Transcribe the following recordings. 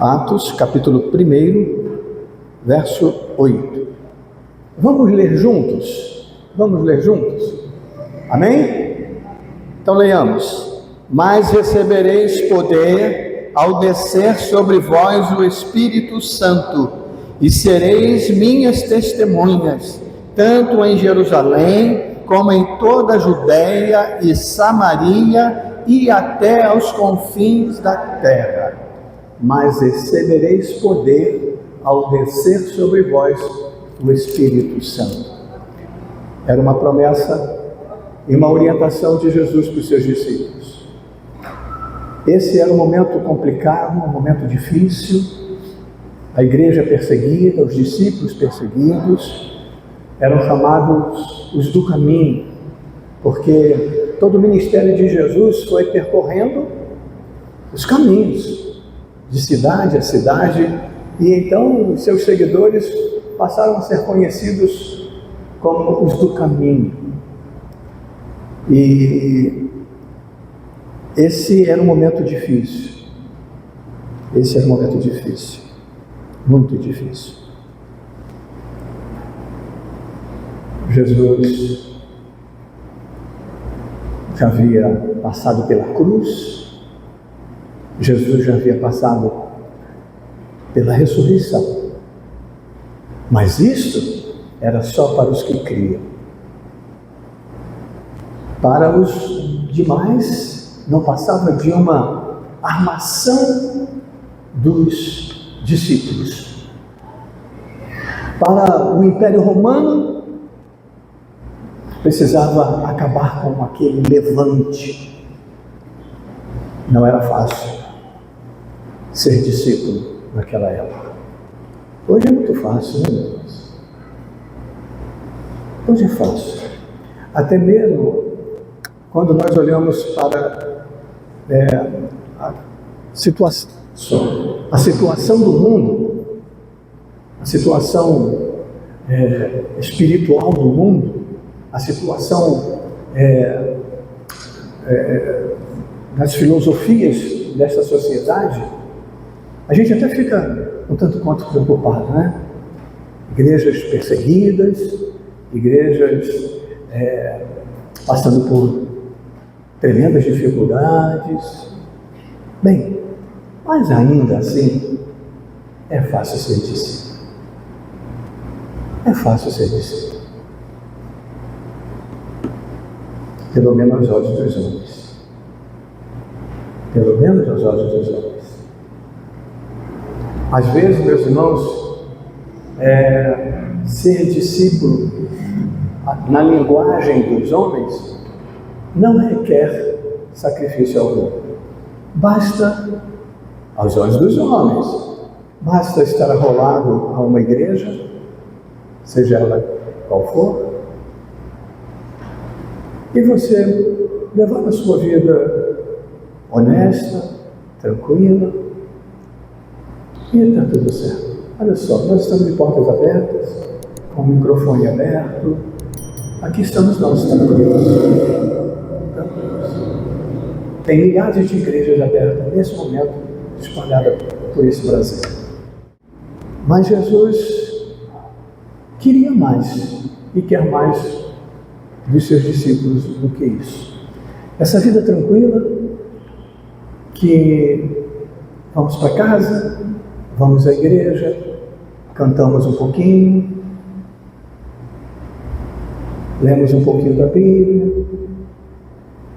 Atos, capítulo 1, verso 8. Vamos ler juntos? Vamos ler juntos? Amém? Então leiamos. Mas recebereis poder ao descer sobre vós o Espírito Santo, e sereis minhas testemunhas, tanto em Jerusalém, como em toda a Judéia e Samaria, e até aos confins da terra. Mas recebereis poder ao descer sobre vós o Espírito Santo. Era uma promessa e uma orientação de Jesus para os seus discípulos. Esse era um momento complicado, um momento difícil. A igreja perseguida, os discípulos perseguidos, eram chamados os do caminho, porque todo o ministério de Jesus foi percorrendo os caminhos, de cidade a cidade, e então os seus seguidores passaram a ser conhecidos como os do caminho. E esse era um momento difícil. Esse era um momento difícil, muito difícil. Jesus já havia passado pela cruz, Jesus já havia passado pela ressurreição, mas isso era só para os que criam. Para os demais, não passava de uma armação dos discípulos. Para o Império Romano, precisava acabar com aquele levante. Não era fácil ser discípulo naquela época. Hoje é muito fácil, né, meu Deus? Hoje é fácil. Até mesmo quando nós olhamos para a situação do mundo, a situação espiritual do mundo, a situação das filosofias dessa sociedade, a gente até fica um tanto quanto preocupado, né? Igrejas perseguidas, igrejas passando por tremendas dificuldades. Bem, mas ainda assim, é fácil ser discípulo. É fácil ser discípulo. Pelo menos aos olhos dos homens. Pelo menos aos olhos dos homens. Às vezes, meus irmãos, ser discípulo na linguagem dos homens não requer sacrifício algum. Basta, aos olhos dos homens, basta estar arrolado a uma igreja, seja ela qual for, e você levar a sua vida honesta, tranquila, e está tudo certo. Olha só, nós estamos de portas abertas, com o microfone aberto. Aqui estamos nós, tranquilos. Tem milhares de igrejas abertas nesse momento, espalhadas por esse Brasil. Mas Jesus queria mais e quer mais dos seus discípulos do que isso. Essa vida tranquila, que vamos para casa, vamos à igreja, cantamos um pouquinho, lemos um pouquinho da Bíblia,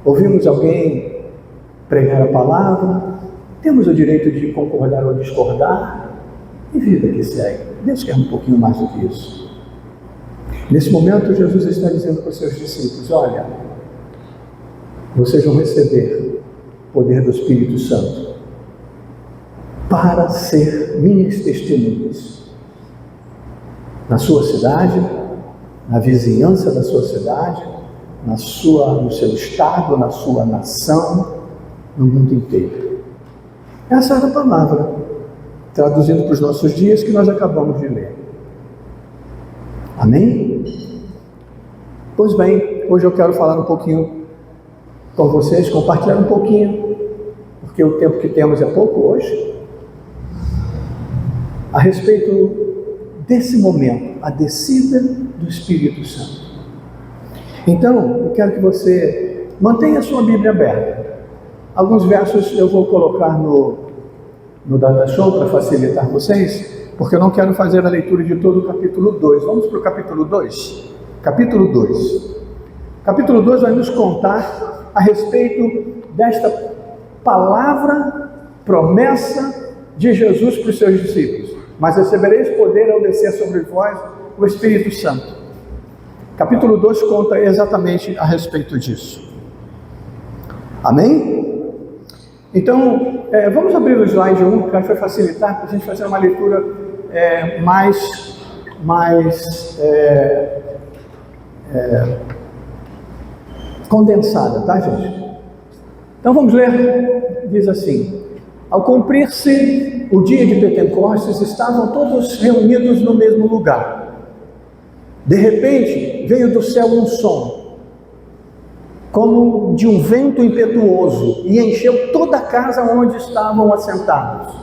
ouvimos alguém pregar a palavra, temos o direito de concordar ou discordar, e vida que segue. Deus quer um pouquinho mais do que isso. Nesse momento, Jesus está dizendo para os seus discípulos: olha, vocês vão receber o poder do Espírito Santo para ser minhas testemunhas na sua cidade, na vizinhança da sua cidade, no seu estado, na sua nação, no mundo inteiro. Essa era a palavra, traduzindo para os nossos dias, que nós acabamos de ler. Amém? Pois bem, hoje eu quero falar um pouquinho com vocês, compartilhar um pouquinho, porque o tempo que temos é pouco hoje, a respeito desse momento, a descida do Espírito Santo. Então, eu quero que você mantenha a sua Bíblia aberta. Alguns versos eu vou colocar no Data Show para facilitar vocês, porque eu não quero fazer a leitura de todo o capítulo 2. Vamos para o capítulo 2. Capítulo 2. Capítulo 2 vai nos contar a respeito desta palavra, promessa de Jesus para os seus discípulos. Mas recebereis poder ao descer sobre vós o Espírito Santo. Capítulo 2 conta exatamente a respeito disso. Amém? Então, vamos abrir o slide 1, que vai facilitar para a gente fazer uma leitura mais condensada, tá, gente? Então vamos ler, diz assim: ao cumprir-se o dia de Pentecostes, estavam todos reunidos no mesmo lugar. De repente, veio do céu um som, como de um vento impetuoso, e encheu toda a casa onde estavam assentados.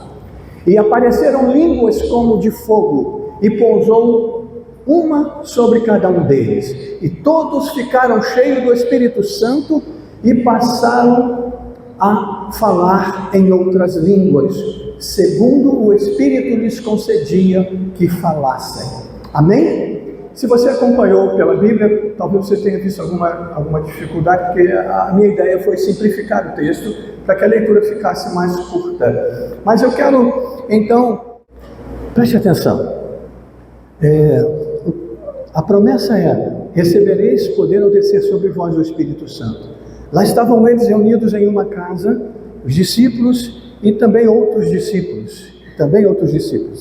E apareceram línguas como de fogo, e pousou uma sobre cada um deles. E todos ficaram cheios do Espírito Santo e passaram a falar em outras línguas, segundo o Espírito lhes concedia que falassem. Amém? Se você acompanhou pela Bíblia, talvez você tenha visto alguma dificuldade, porque a minha ideia foi simplificar o texto para que a leitura ficasse mais curta. Mas eu quero, então, preste atenção. A promessa era: recebereis poder ao descer sobre vós o Espírito Santo. Lá estavam eles reunidos em uma casa, os discípulos e também outros discípulos.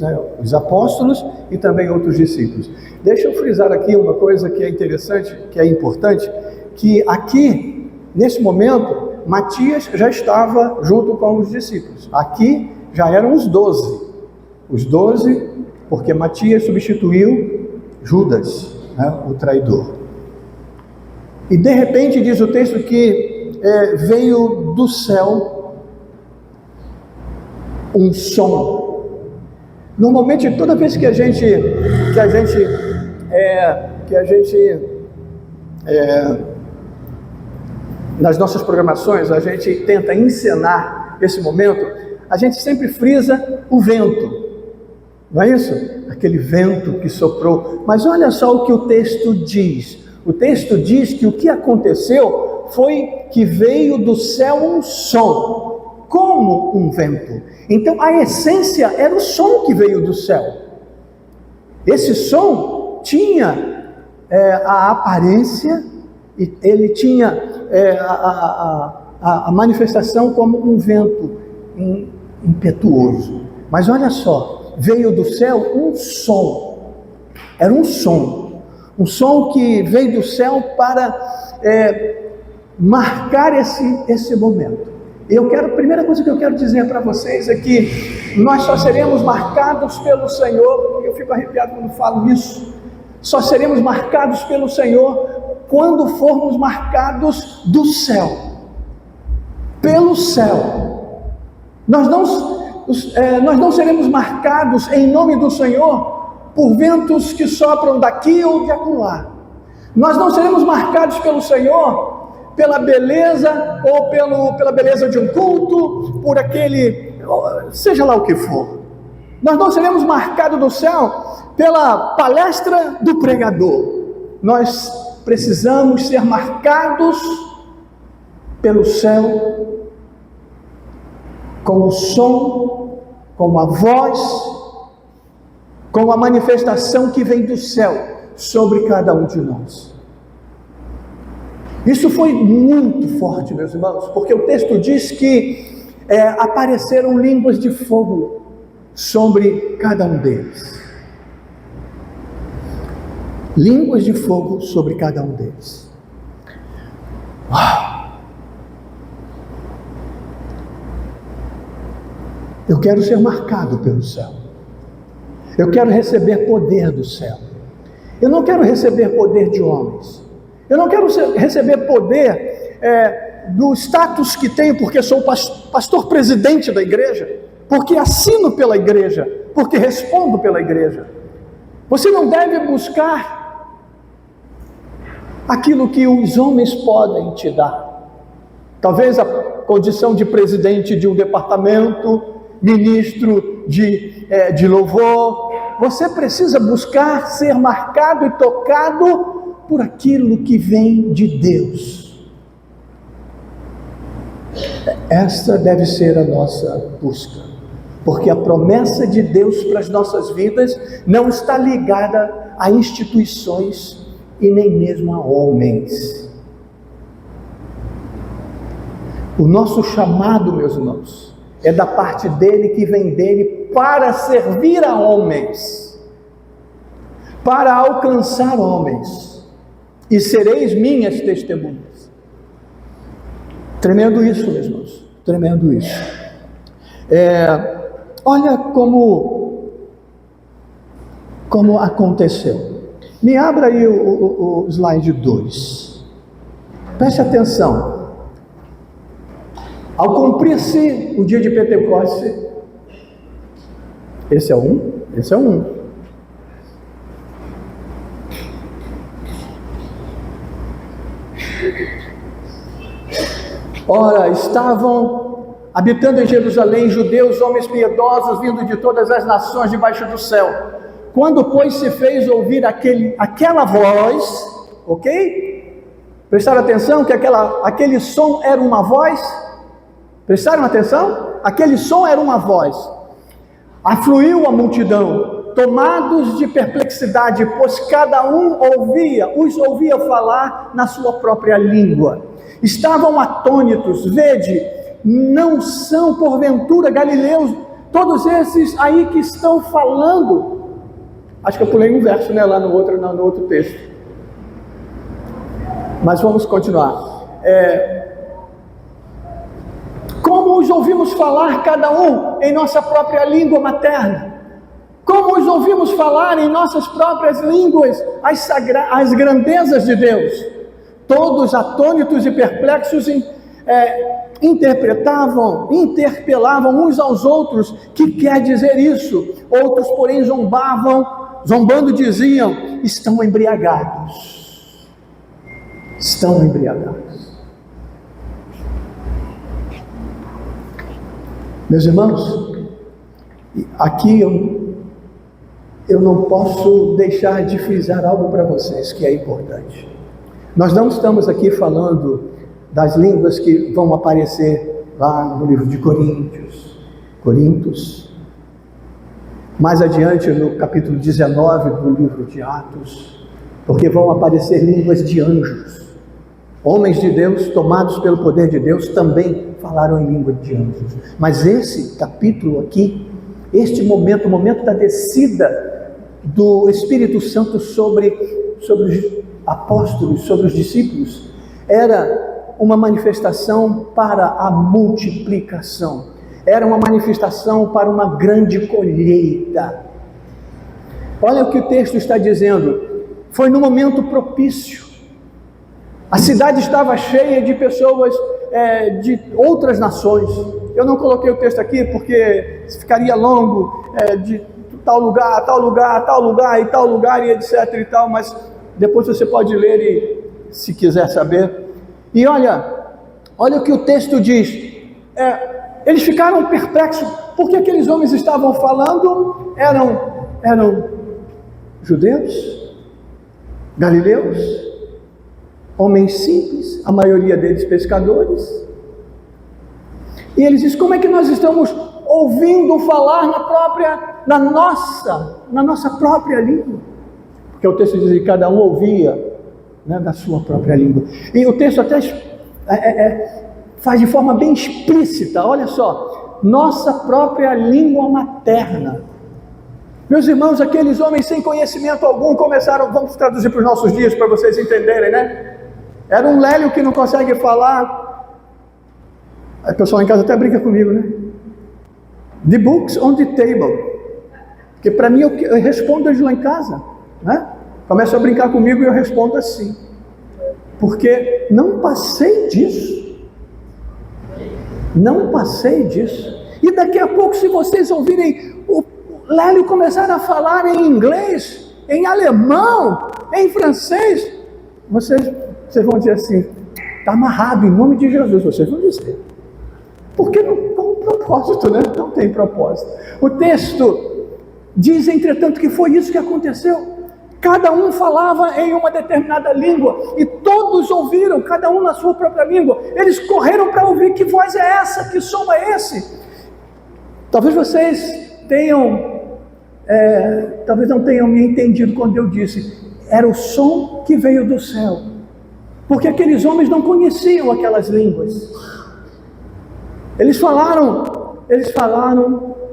Né? Os apóstolos e também outros discípulos. Deixa eu frisar aqui uma coisa que é interessante, que é importante, que aqui, nesse momento, Matias já estava junto com os discípulos. Aqui já eram os 12. Os 12, porque Matias substituiu Judas, né, o traidor. E de repente diz o texto que veio do céu um som. Normalmente, toda vez que a gente nas nossas programações, a gente tenta encenar esse momento, a gente sempre frisa o vento, não é isso? Aquele vento que soprou. Mas olha só o que o texto diz. O texto diz que o que aconteceu foi que veio do céu um som, como um vento. Então a essência era o som que veio do céu. Esse som tinha a aparência, e ele tinha a manifestação como um vento impetuoso. Mas olha só, veio do céu um som. Era um som que veio do céu para marcar esse momento. A primeira coisa que eu quero dizer para vocês é que nós só seremos marcados pelo Senhor. Eu fico arrepiado quando falo isso. Só seremos marcados pelo Senhor quando formos marcados do céu, pelo céu. Nós não seremos marcados em nome do Senhor por ventos que sopram daqui ou de acolá. Nós não seremos marcados pelo Senhor pela beleza ou pela beleza de um culto, por aquele, seja lá o que for. Nós não seremos marcados do céu pela palestra do pregador. Nós precisamos ser marcados pelo céu, com o som, com a voz, com a manifestação que vem do céu sobre cada um de nós. Isso foi muito forte, meus irmãos, porque o texto diz que apareceram línguas de fogo sobre cada um deles. Línguas de fogo sobre cada um deles. Uau! Eu quero ser marcado pelo céu. Eu quero receber poder do céu. Eu não quero receber poder de homens. Eu não quero receber poder do status que tenho, porque sou pastor presidente da igreja, porque assino pela igreja, porque respondo pela igreja. Você não deve buscar aquilo que os homens podem te dar. Talvez a condição de presidente de um departamento, ministro de louvor. Você precisa buscar ser marcado e tocado por aquilo que vem de Deus. Esta deve ser a nossa busca, porque a promessa de Deus para as nossas vidas não está ligada a instituições e nem mesmo a homens. O nosso chamado, meus irmãos, é da parte dele, que vem dele, para servir a homens, para alcançar homens, e sereis minhas testemunhas. Tremendo isso, meus irmãos, tremendo isso. Olha como aconteceu. Me abra aí o slide 2. Preste atenção. Ao cumprir-se o dia de Pentecostes, esse é um. Ora, estavam habitando em Jerusalém judeus, homens piedosos, vindo de todas as nações debaixo do céu. Quando, pois, se fez ouvir aquela voz, ok? Prestaram atenção que aquele som era uma voz? Prestaram atenção? Aquele som era uma voz. Afluiu a multidão, tomados de perplexidade, pois cada um os ouvia falar na sua própria língua. Estavam atônitos. Vede, não são porventura galileus todos esses aí que estão falando? Acho que eu pulei um verso, né, lá no outro texto. Mas vamos continuar. Como os ouvimos falar cada um em nossa própria língua materna? Como os ouvimos falar em nossas próprias línguas as grandezas de Deus? Todos atônitos e perplexos interpelavam uns aos outros, que quer dizer isso? Outros, porém, zombando diziam, estão embriagados. Estão embriagados. Meus irmãos, aqui eu não posso deixar de frisar algo para vocês que é importante. Nós não estamos aqui falando das línguas que vão aparecer lá no livro de Coríntios, mais adiante no capítulo 19 do livro de Atos, porque vão aparecer línguas de anjos. Homens de Deus, tomados pelo poder de Deus, também falaram em língua de anjos. Mas esse capítulo aqui, este momento, o momento da descida do Espírito Santo sobre os apóstolos, sobre os discípulos, era uma manifestação para a multiplicação, era uma manifestação para uma grande colheita. Olha o que o texto está dizendo, foi no momento propício, a cidade estava cheia de pessoas de outras nações. Eu não coloquei o texto aqui porque ficaria longo, de tal lugar, tal lugar, tal lugar e tal lugar e etc e tal, mas depois você pode ler se quiser saber. E olha o que o texto diz. Eles ficaram perplexos, porque aqueles homens estavam falando, eram judeus, galileus, homens simples, a maioria deles pescadores. E eles dizem, como é que nós estamos ouvindo falar na nossa própria língua? Porque o texto diz que cada um ouvia, né, da sua própria língua. E o texto até faz de forma bem explícita, olha só, nossa própria língua materna. Meus irmãos, aqueles homens sem conhecimento algum começaram, vamos traduzir para os nossos dias para vocês entenderem, né? Era um lélio que não consegue falar. A pessoa em casa até brinca comigo, né? The books on the table. Porque para mim eu respondo eles lá em casa, né? Começa a brincar comigo e eu respondo assim. Porque não passei disso. Não passei disso. E daqui a pouco, se vocês ouvirem Lélio começaram a falar em inglês, em alemão, em francês. Vocês vão dizer assim, está amarrado em nome de Jesus, vocês vão dizer. Porque não tem um propósito, né? Não tem propósito. O texto diz, entretanto, que foi isso que aconteceu. Cada um falava em uma determinada língua, e todos ouviram, cada um na sua própria língua. Eles correram para ouvir, que voz é essa, que som é esse? Talvez vocês talvez não tenham me entendido quando eu disse, era o som que veio do céu, porque aqueles homens não conheciam aquelas línguas. Eles falaram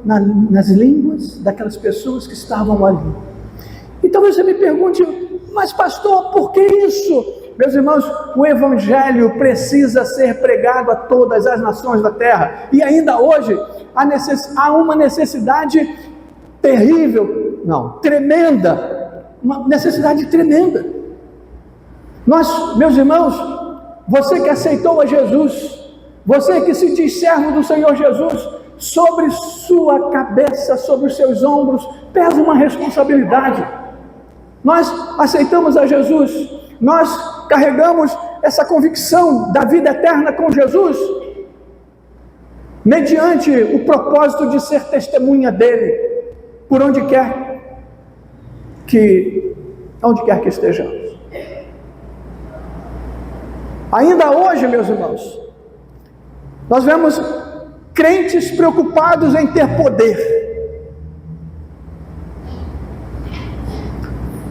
nas línguas daquelas pessoas que estavam ali. Então você me pergunte, mas pastor, por que isso? Meus irmãos, o Evangelho precisa ser pregado a todas as nações da terra, e ainda hoje há uma necessidade tremenda, uma necessidade tremenda. Meus irmãos, você que aceitou a Jesus, você que se diz servo do Senhor Jesus, sobre sua cabeça, sobre os seus ombros, pesa uma responsabilidade. Nós aceitamos a Jesus, nós carregamos essa convicção da vida eterna com Jesus, mediante o propósito de ser testemunha dele, por onde quer que estejamos. Ainda hoje, meus irmãos, nós vemos crentes preocupados em ter poder,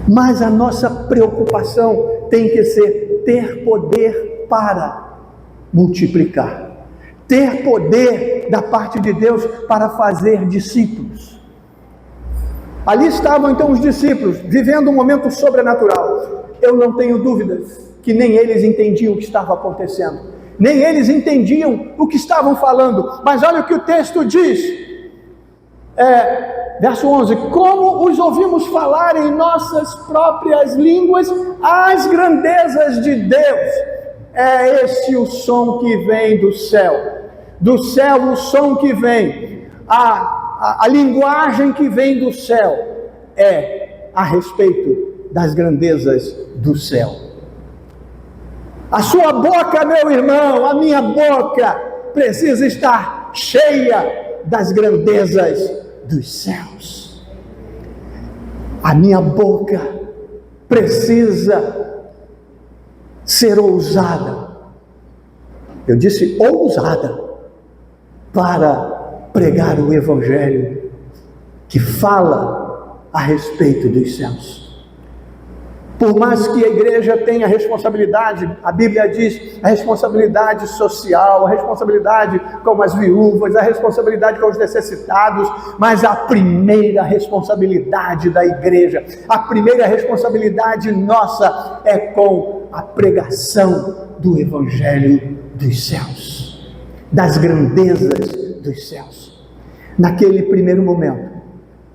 mas a nossa preocupação tem que ser ter poder para multiplicar, ter poder da parte de Deus para fazer discípulos. Ali estavam então os discípulos, vivendo um momento sobrenatural. Eu não tenho dúvidas que nem eles entendiam o que estava acontecendo, nem eles entendiam o que estavam falando, mas olha o que o texto diz, verso 11, como os ouvimos falar em nossas próprias línguas as grandezas de Deus. É esse o som que vem do céu o som que vem, a linguagem que vem do céu é a respeito das grandezas do céu. A sua boca, meu irmão, a minha boca precisa estar cheia das grandezas dos céus. A minha boca precisa ser ousada. Eu disse ousada, para pregar o Evangelho que fala a respeito dos céus. Por mais que a igreja tenha responsabilidade, a Bíblia diz, a responsabilidade social, a responsabilidade com as viúvas, a responsabilidade com os necessitados, mas a primeira responsabilidade da igreja, a primeira responsabilidade nossa é com a pregação do Evangelho dos céus, das grandezas dos céus. Naquele primeiro momento,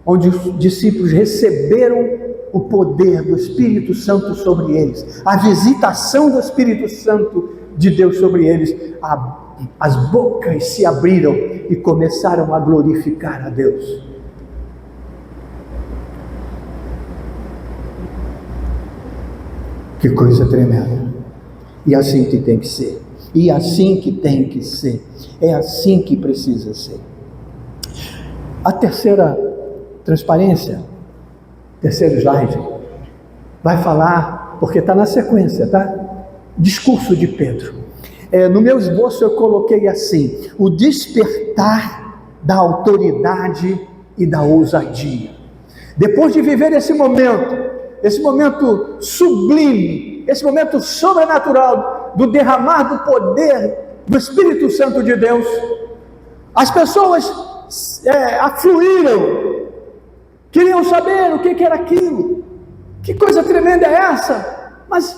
onde os discípulos receberam o poder do Espírito Santo sobre eles, a visitação do Espírito Santo de Deus sobre eles, as bocas se abriram e começaram a glorificar a Deus. Que coisa tremenda! E assim que tem que ser, e assim que tem que ser, é assim que precisa ser. A terceira transparência, terceiro slide, vai falar, porque está na sequência, tá? Discurso de Pedro. No meu esboço eu coloquei assim, o despertar da autoridade e da ousadia. Depois de viver esse momento sublime, esse momento sobrenatural, do derramar do poder do Espírito Santo de Deus, as pessoas afluíram, queriam saber o que era aquilo, que coisa tremenda é essa, mas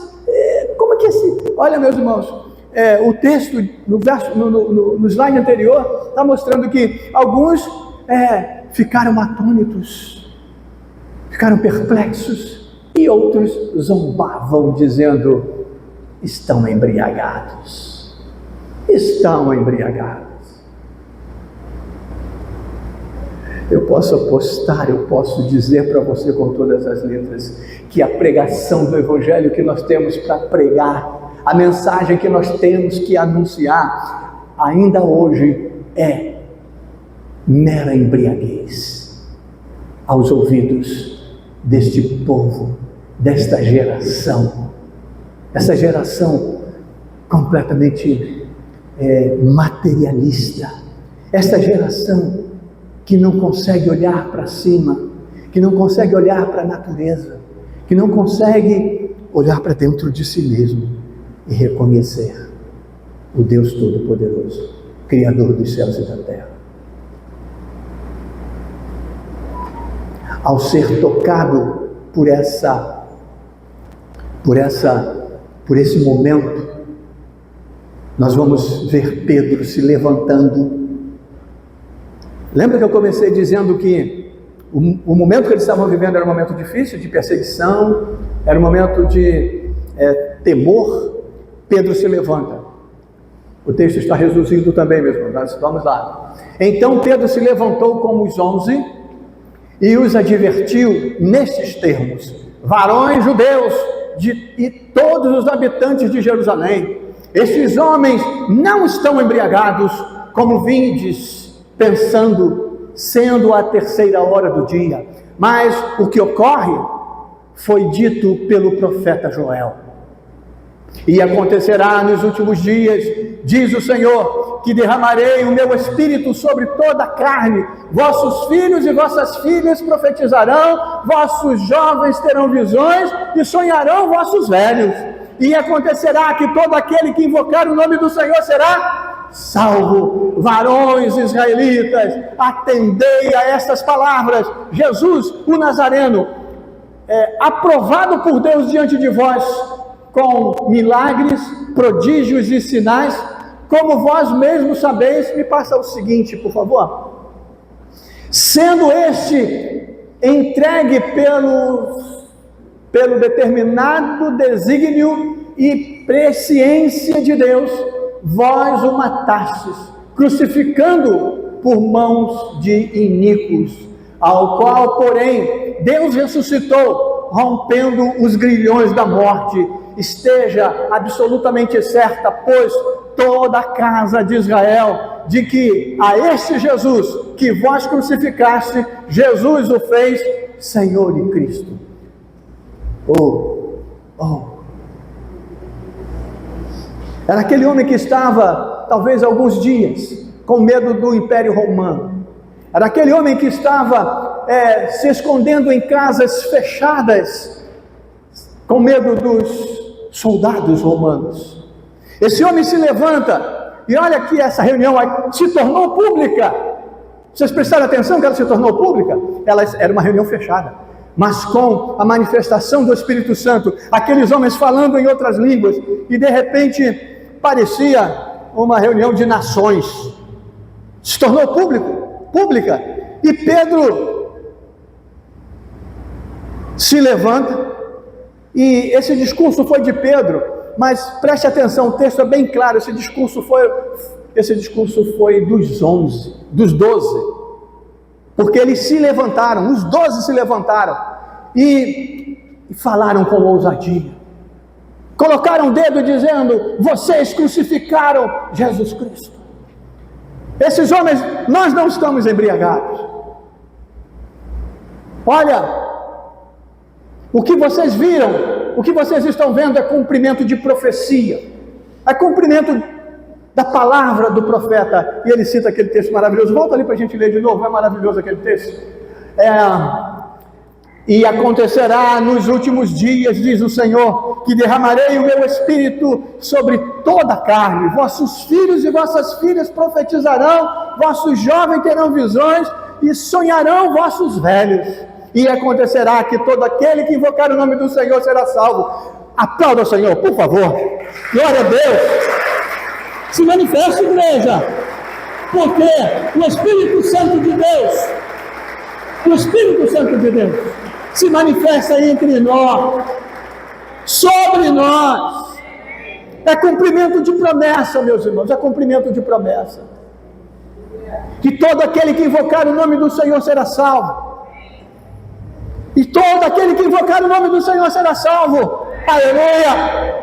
como é que olha, meus irmãos, o texto no slide anterior está mostrando que alguns ficaram atônitos, ficaram perplexos, e outros zombavam dizendo, estão embriagados. Eu posso apostar, eu posso dizer para você com todas as letras, que a pregação do Evangelho que nós temos para pregar, a mensagem que nós temos que anunciar, ainda hoje é mera embriaguez aos ouvidos deste povo, desta geração, essa geração completamente materialista, esta geração que não consegue olhar para cima, que não consegue olhar para a natureza, que não consegue olhar para dentro de si mesmo e reconhecer o Deus Todo-Poderoso, Criador dos céus e da terra. Ao ser tocado por esse momento, nós vamos ver Pedro se levantando. Lembra que eu comecei dizendo que o momento que eles estavam vivendo era um momento difícil, de perseguição, era um momento de temor. Pedro se levanta. O texto está reduzido também, meus irmãos. Vamos lá. Então Pedro se levantou com os 11 e os advertiu nestes termos: varões judeus e todos os habitantes de Jerusalém, estes homens não estão embriagados, como vindes pensando, sendo a 3ª hora do dia, mas o que ocorre foi dito pelo profeta Joel. E acontecerá nos últimos dias, diz o Senhor, que derramarei o meu espírito sobre toda a carne, vossos filhos e vossas filhas profetizarão, vossos jovens terão visões e sonharão vossos velhos. E acontecerá que todo aquele que invocar o nome do Senhor será salvo. Varões israelitas, atendei a estas palavras. Jesus, o Nazareno, aprovado por Deus diante de vós, com milagres, prodígios e sinais, como vós mesmos sabeis. Me passa o seguinte, por favor. Sendo este entregue pelo determinado desígnio e presciência de Deus, vós o matastes, crucificando por mãos de iníquos, ao qual, porém, Deus ressuscitou, rompendo os grilhões da morte. Esteja absolutamente certa, pois, toda a casa de Israel, de que a este Jesus que vós crucificaste, Jesus o fez Senhor e Cristo. Era aquele homem que estava, talvez alguns dias, com medo do Império Romano. Era aquele homem que estava se escondendo em casas fechadas, com medo dos soldados romanos. Esse homem se levanta, e olha que essa reunião se tornou pública. Vocês prestaram atenção que ela se tornou pública? Ela era uma reunião fechada, mas com a manifestação do Espírito Santo, aqueles homens falando em outras línguas, e de repente parecia uma reunião de nações. Se tornou pública, e Pedro se levanta, e esse discurso foi de Pedro, mas preste atenção, o texto é bem claro, esse discurso foi dos 12, porque eles se levantaram, os 12 se levantaram, e falaram com ousadia, colocaram o dedo dizendo: vocês crucificaram Jesus Cristo. Esses homens, nós não estamos embriagados. Olha, o que vocês viram, o que vocês estão vendo é cumprimento de profecia, é cumprimento da palavra do profeta. E ele cita aquele texto maravilhoso. Volta ali para a gente ler de novo, é maravilhoso aquele texto. E acontecerá nos últimos dias, diz o Senhor, que derramarei o meu espírito sobre toda a carne, vossos filhos e vossas filhas profetizarão, vossos jovens terão visões e sonharão vossos velhos. E acontecerá que todo aquele que invocar o nome do Senhor será salvo. Aplauda o Senhor, por favor. Glória a Deus. Se manifesta, igreja, porque o Espírito Santo de Deus, se manifesta entre nós, sobre nós. É cumprimento de promessa, meus irmãos, é cumprimento de promessa. que todo aquele que invocar o nome do Senhor será salvo. E todo aquele que invocar o nome do Senhor será salvo. Aleluia!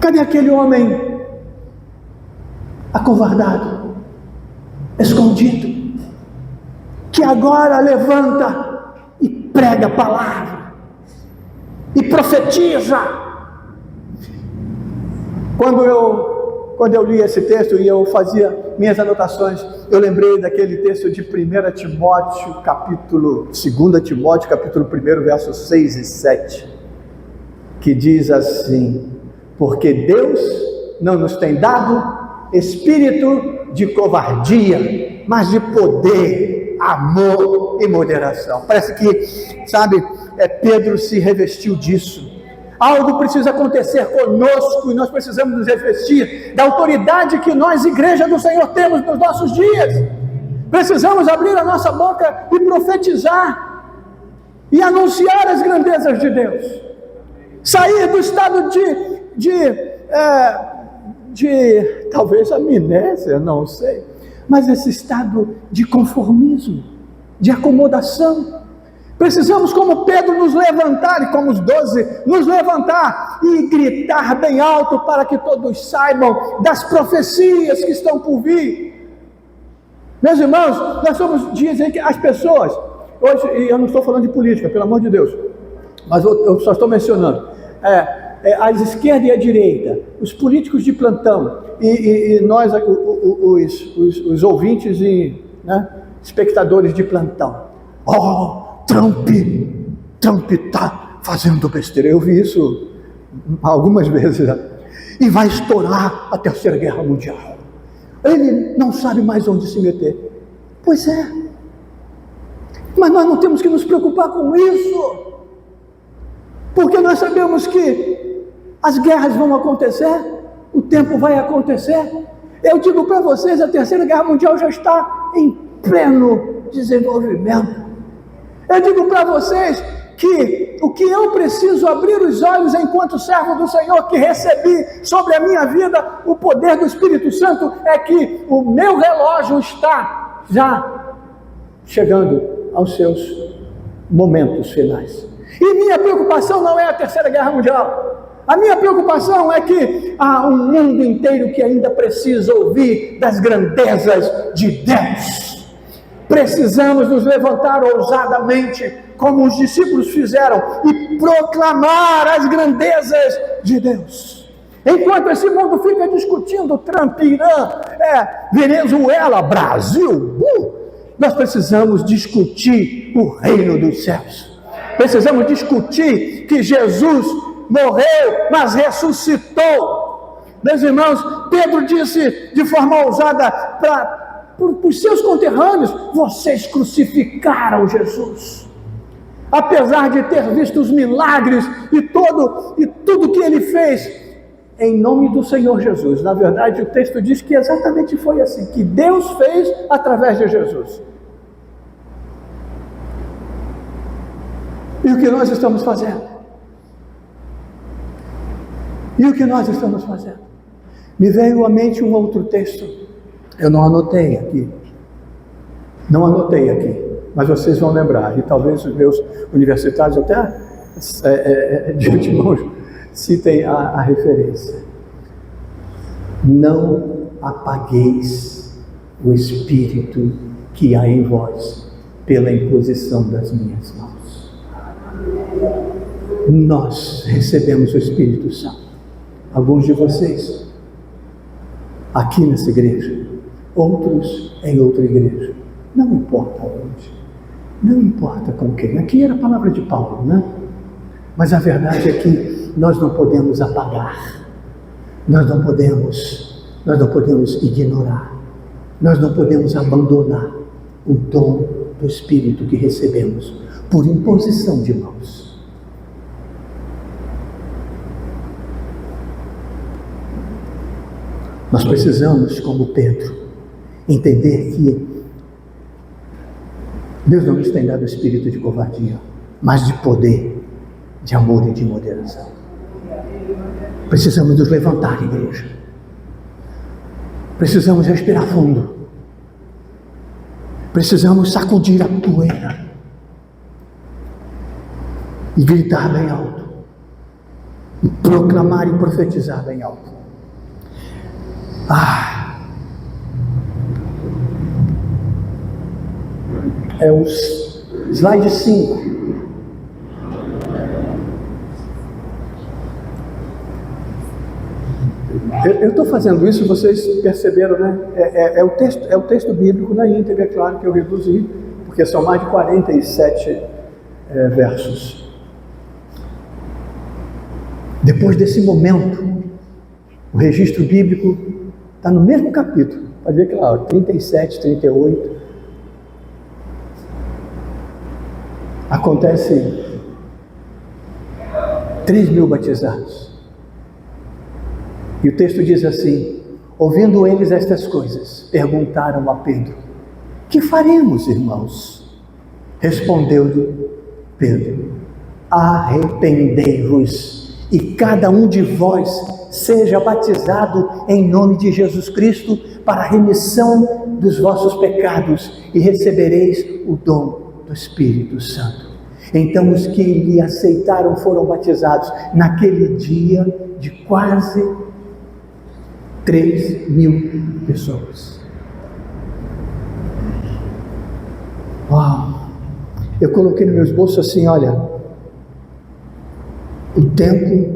Cadê aquele homem acovardado, escondido, que agora levanta e prega a palavra e profetiza? Quando eu li esse texto e eu fazia minhas anotações, eu lembrei daquele texto de 2 Timóteo, capítulo 1, versos 6 e 7, que diz assim: porque Deus não nos tem dado espírito de covardia, mas de poder, amor e moderação. Parece que, Pedro se revestiu disso. Algo precisa acontecer conosco e nós precisamos nos revestir da autoridade que nós, igreja do Senhor, temos nos nossos dias. Precisamos abrir a nossa boca e profetizar e anunciar as grandezas de Deus. Sair do estado de talvez amnésia, não sei, mas esse estado de conformismo, de acomodação. Precisamos, como Pedro, nos levantar, e como os 12, nos levantar e gritar bem alto para que todos saibam das profecias que estão por vir. Meus irmãos, nós somos dias em que as pessoas, hoje, e eu não estou falando de política, pelo amor de Deus, mas eu só estou mencionando, a esquerda e a direita, os políticos de plantão, e nós, os ouvintes e espectadores de plantão. Trump está fazendo besteira. Eu vi isso algumas vezes já. E vai estourar a Terceira Guerra Mundial. Ele não sabe mais onde se meter. Pois é. Mas nós não temos que nos preocupar com isso. Porque nós sabemos que as guerras vão acontecer, o tempo vai acontecer. Eu digo para vocês, a Terceira Guerra Mundial já está em pleno desenvolvimento. Eu digo para vocês que o que eu preciso abrir os olhos enquanto servo do Senhor, que recebi sobre a minha vida o poder do Espírito Santo, é que o meu relógio está já chegando aos seus momentos finais. E minha preocupação não é a Terceira Guerra Mundial. A minha preocupação é que há um mundo inteiro que ainda precisa ouvir das grandezas de Deus. Precisamos nos levantar ousadamente, como os discípulos fizeram, e proclamar as grandezas de Deus. Enquanto esse mundo fica discutindo Trump, Irã, Venezuela, Brasil, nós precisamos discutir o reino dos céus. Precisamos discutir que Jesus morreu, mas ressuscitou. Meus irmãos, Pedro disse de forma ousada para os seus conterrâneos: vocês crucificaram Jesus. Apesar de ter visto os milagres e tudo que ele fez em nome do Senhor Jesus. Na verdade, o texto diz que exatamente foi assim, que Deus fez através de Jesus. E o que nós estamos fazendo? Me veio à mente um outro texto. Eu não anotei aqui, mas vocês vão lembrar, e talvez os meus universitários até de antemão citem a referência. Não apagueis o Espírito que há em vós pela imposição das minhas mãos. Nós recebemos o Espírito Santo, alguns de vocês aqui nessa igreja, outros em outra igreja, não importa onde, não importa com quem. Aqui era a palavra de Paulo, né? Mas a verdade é que nós não podemos apagar, nós não podemos ignorar, nós não podemos abandonar o dom do Espírito que recebemos por imposição de mãos. Nós precisamos, como Pedro, entender que Deus não nos tem dado espírito de covardia, mas de poder, de amor e de moderação. Precisamos nos levantar, igreja. Precisamos respirar fundo. Precisamos sacudir a poeira e gritar bem alto, e proclamar e profetizar bem alto. É o slide 5. Eu estou fazendo isso, vocês perceberam, né? É o texto bíblico na íntegra, é claro que eu reduzi, porque são mais de 47 versos. Depois desse momento, o registro bíblico está no mesmo capítulo. Pode ver que lá, 37, 38. Acontece 3.000 batizados. E o texto diz assim: ouvindo eles estas coisas, perguntaram a Pedro: que faremos, irmãos? Respondeu-lhe Pedro: arrependei-vos, e cada um de vós seja batizado em nome de Jesus Cristo para a remissão dos vossos pecados, e recebereis o dom do Espírito Santo. Então os que lhe aceitaram foram batizados naquele dia de quase 3.000 pessoas. Uau! Eu coloquei no meu esboço assim, olha, o tempo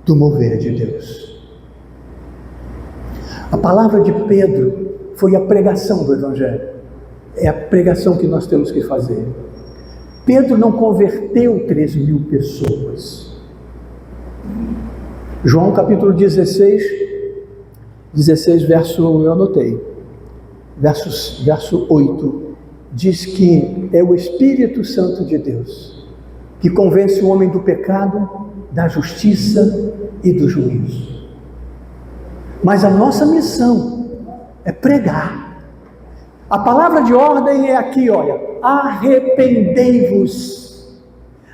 do mover de Deus. A palavra de Pedro foi a pregação do Evangelho. É a pregação que nós temos que fazer. Pedro não converteu 3.000 pessoas. João capítulo 16, verso, eu anotei, verso 8, diz que é o Espírito Santo de Deus que convence o homem do pecado, da justiça e do juízo. Mas a nossa missão é pregar. A palavra de ordem é aqui, olha: arrependei-vos.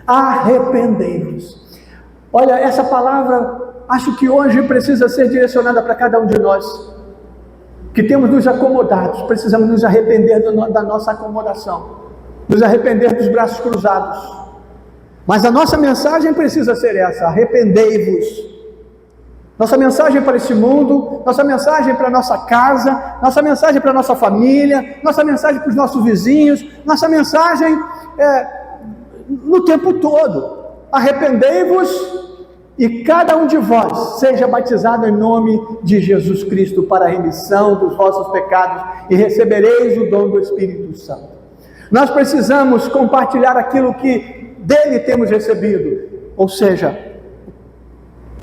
Arrependei-vos. Olha, essa palavra, acho que hoje precisa ser direcionada para cada um de nós, que temos nos acomodados. Precisamos nos arrepender da nossa acomodação, nos arrepender dos braços cruzados. Mas a nossa mensagem precisa ser essa: arrependei-vos. Nossa mensagem para esse mundo, nossa mensagem para a nossa casa, nossa mensagem para a nossa família, nossa mensagem para os nossos vizinhos, nossa mensagem no tempo todo: arrependei-vos e cada um de vós seja batizado em nome de Jesus Cristo para a remissão dos vossos pecados, e recebereis o dom do Espírito Santo. Nós precisamos compartilhar aquilo que dele temos recebido, ou seja,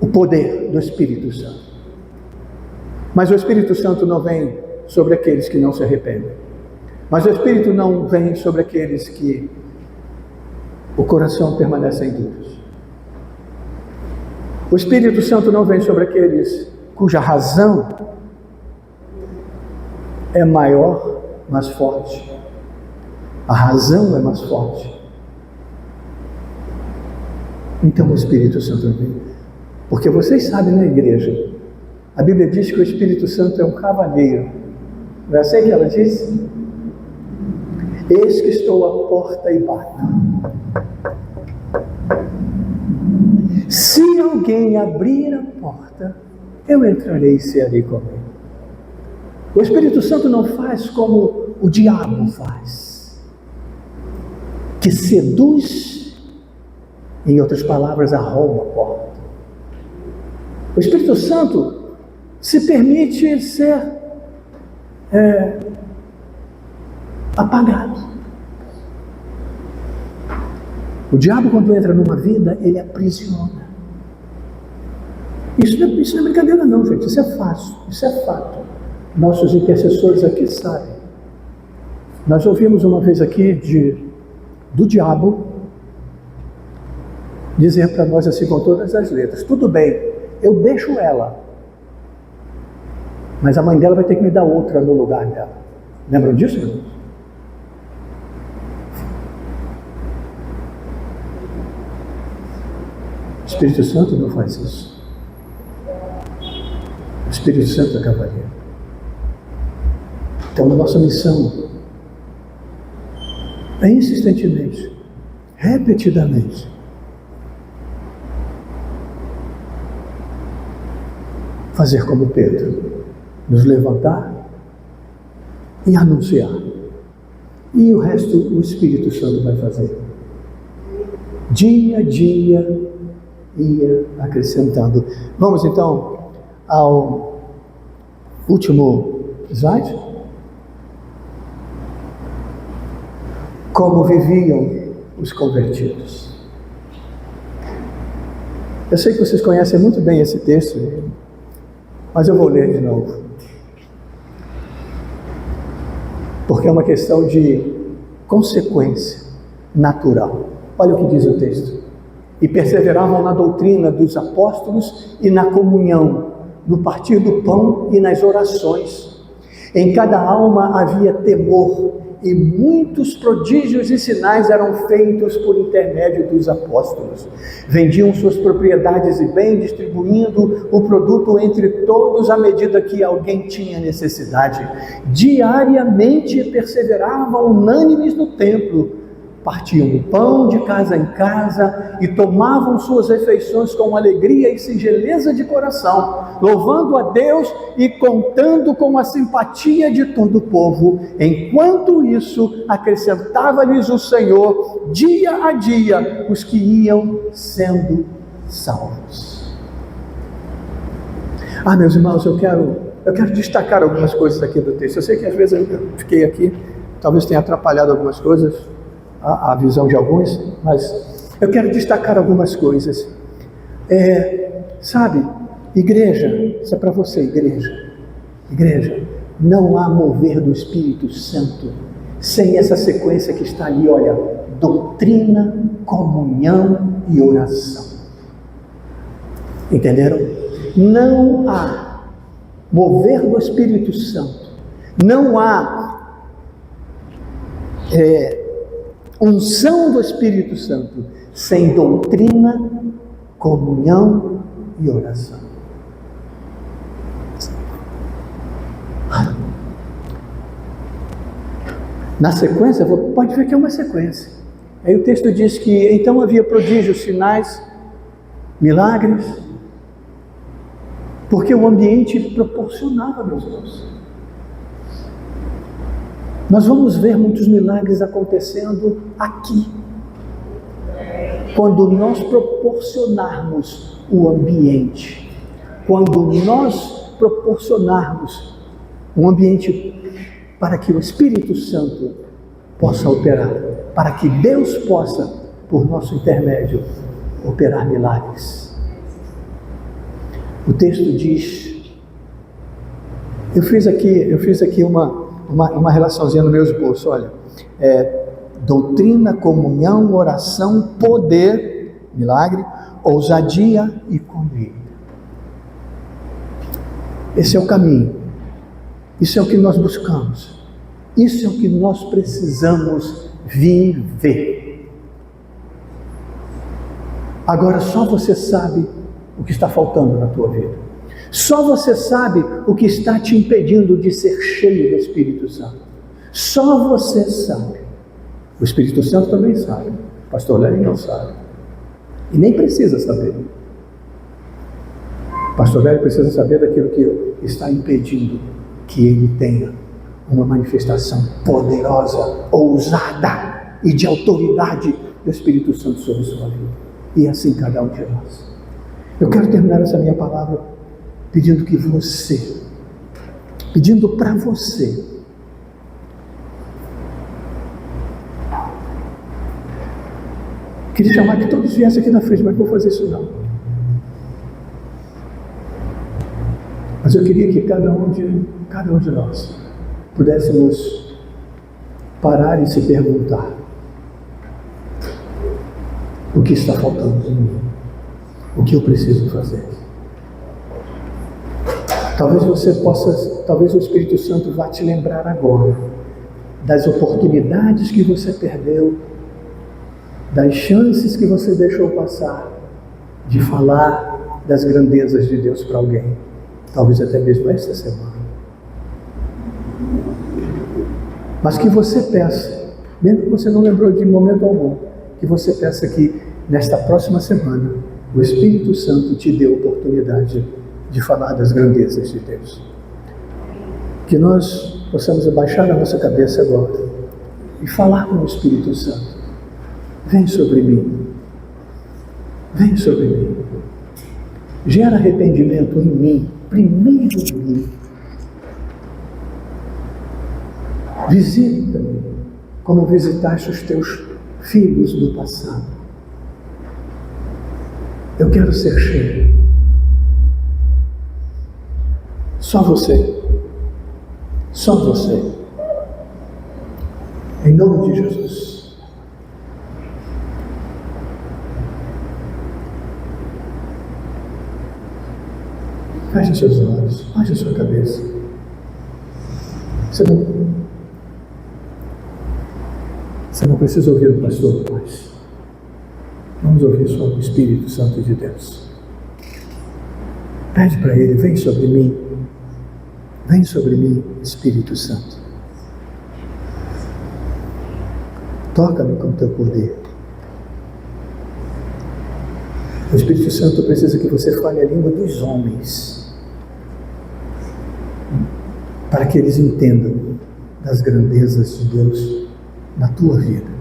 o poder do Espírito Santo. Mas o Espírito Santo não vem sobre aqueles que não se arrependem. Mas o Espírito não vem sobre aqueles que o coração permanece em dúvidas. O Espírito Santo não vem sobre aqueles cuja razão é maior, mais forte. A razão é mais forte. Então o Espírito Santo vem. Porque vocês sabem, na igreja, a Bíblia diz que o Espírito Santo é um cavalheiro. Não é assim que ela diz? Eis que estou à porta e bato. Se alguém abrir a porta, eu entrarei e cearei com ele. O Espírito Santo não faz como o diabo faz, que seduz, em outras palavras, arromba a porta. O Espírito Santo se permite ser apagado. O diabo, quando entra numa vida, ele aprisiona. Isso não é brincadeira não, gente. Isso é fácil, isso é fato. Nossos intercessores aqui sabem. Nós ouvimos uma vez aqui do diabo dizer para nós assim, com todas as letras: tudo bem, eu deixo ela, mas a mãe dela vai ter que me dar outra no lugar dela. Lembram disso, irmãos? O Espírito Santo não faz isso. O Espírito Santo é cavaleiro. Então, a nossa missão é insistentemente, repetidamente, fazer como Pedro, nos levantar e anunciar. E o resto o Espírito Santo vai fazer. Dia a dia ia acrescentando. Vamos então ao último slide. Como viviam os convertidos. Eu sei que vocês conhecem muito bem esse texto, mas eu vou ler de novo. Porque é uma questão de consequência natural. Olha o que diz o texto. E perseveravam na doutrina dos apóstolos e na comunhão, no partir do pão e nas orações. Em cada alma havia temor, e muitos prodígios e sinais eram feitos por intermédio dos apóstolos. Vendiam suas propriedades e bens, distribuindo o produto entre todos à medida que alguém tinha necessidade. Diariamente perseveravam unânimes no templo, partiam o pão de casa em casa e tomavam suas refeições com alegria e singeleza de coração, louvando a Deus e contando com a simpatia de todo o povo. Enquanto isso, acrescentava-lhes o Senhor, dia a dia, os que iam sendo salvos. Meus irmãos, eu quero destacar algumas coisas aqui do texto. Eu sei que às vezes eu fiquei aqui, talvez tenha atrapalhado algumas coisas, a visão de alguns, mas eu quero destacar algumas coisas. Sabe, igreja, isso é para você, igreja, não há mover do Espírito Santo sem essa sequência que está ali, olha, doutrina, comunhão e oração. Entenderam? Não há mover do Espírito Santo, não há unção do Espírito Santo sem doutrina, comunhão e oração. Na sequência, pode ver que é uma sequência. Aí o texto diz que então havia prodígios, sinais, milagres, porque o ambiente proporcionava, meus irmãos. Nós vamos ver muitos milagres acontecendo aqui, quando nós proporcionarmos o ambiente, quando nós proporcionarmos um ambiente para que o Espírito Santo possa operar, para que Deus possa, por nosso intermédio, operar milagres. O texto diz, eu fiz aqui uma relaçãozinha no meu esboço, olha, doutrina, comunhão, oração, poder, milagre, ousadia e convívio. Esse é o caminho, isso é o que nós buscamos, isso é o que nós precisamos viver. Agora só você sabe o que está faltando na tua vida. Só você sabe o que está te impedindo de ser cheio do Espírito Santo. Só você sabe. O Espírito Santo também sabe. O pastor Léo não sabe. E nem precisa saber. O pastor Léo precisa saber daquilo que está impedindo que ele tenha uma manifestação poderosa, ousada e de autoridade do Espírito Santo sobre sua vida. E assim cada um de nós. Eu quero terminar essa minha palavra pedindo para você, queria chamar que todos viessem aqui na frente, mas não vou fazer isso não. Mas eu queria que cada um de nós pudéssemos parar e se perguntar: o que está faltando em mim? O que eu preciso fazer? Talvez o Espírito Santo vá te lembrar agora das oportunidades que você perdeu, das chances que você deixou passar de falar das grandezas de Deus para alguém, talvez até mesmo esta semana. Mas que você peça, mesmo que você não lembrou de momento algum, que você peça que nesta próxima semana o Espírito Santo te dê a oportunidade de falar das grandezas de Deus. Que nós possamos abaixar a nossa cabeça agora e falar com o Espírito Santo. Vem sobre mim. Vem sobre mim. Gera arrependimento em mim, primeiro em mim. Visita-me como visitaste os teus filhos no passado. Eu quero ser cheio. Só você. Só você. Em nome de Jesus. Feche seus olhos, baixe a sua cabeça. Você não precisa ouvir o pastor mais. Vamos ouvir só o Espírito Santo de Deus. Pede para ele, vem sobre mim. Vem sobre mim, Espírito Santo. Toca-me com teu poder. O Espírito Santo precisa que você fale a língua dos homens, para que eles entendam das grandezas de Deus na tua vida.